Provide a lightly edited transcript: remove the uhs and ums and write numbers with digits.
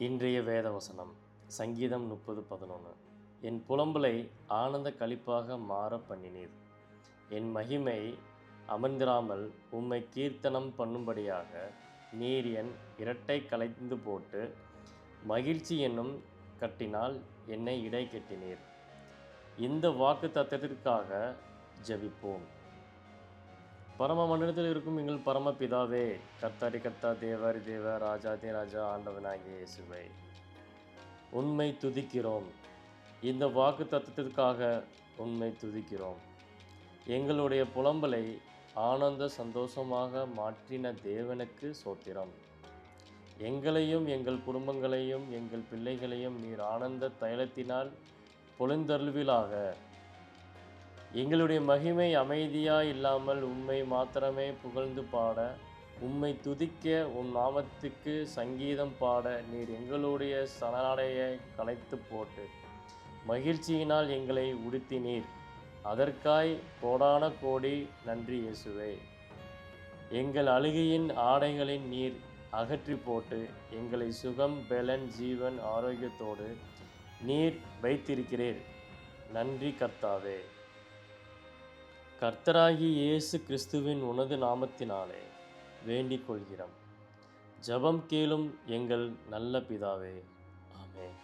இன்றைய வேதவசனம் சங்கீதம் 30:11. என் புலம்பலை ஆனந்த களிப்பாக மாற பண்ணினீர். என் மகிமை அமர்ந்திராமல் உம்மை கீர்த்தனம் பண்ணும்படியாக நீர் என் இரட்டை களைந்து போட்டு மகிழ்ச்சி என்னும் கட்டினால் என்னை இடை கட்டினீர். இந்த வாக்கு தத்தத்திற்காக ஜெபிப்போம். பரம மண்டலத்தில் இருக்கும் எங்கள் பரமபிதாவே, கர்த்தாரி கர்த்தா, தேவாரி தேவ, ராஜாதி ராஜா, ஆண்டவனாகிய இயேசுவை உண்மை துதிக்கிறோம். இந்த வாக்கு தத்துவத்திற்காக உண்மை துதிக்கிறோம். எங்களுடைய புலம்பலை ஆனந்த சந்தோஷமாக மாற்றின தேவனுக்கு சோத்திரம். எங்களையும் எங்கள் குடும்பங்களையும் எங்கள் பிள்ளைகளையும் நீர் ஆனந்த தைலத்தினால் பொழிந்தருள்வீராக. எங்களுடைய மகிமை அமைதியாக இல்லாமல் உம்மை மாத்திரமே புகழ்ந்து பாட, உம்மை துதிக்க, உம் நாமத்துக்கு சங்கீதம் பாட நீர் எங்களுடைய சரணாடையை களைத்து போட்டு மகிழ்ச்சியினால் எங்களை உடுத்தினீர். அதற்காய் கோடான கோடி நன்றி இயேசுவே. எங்கள் அழுகையின் ஆடைகளின் நீர் அகற்றி போட்டு எங்களை சுகம், பெலன், ஜீவன், ஆரோக்கியத்தோடு நீர் வைத்திருக்கிறீர். நன்றி கர்த்தாவே. கர்த்தராகி இயேசு கிறிஸ்துவின் உனது நாமத்தினாலே வேண்டிக் கொள்கிறோம். ஜெபம் கேளும் எங்கள் நல்ல பிதாவே. ஆமென்.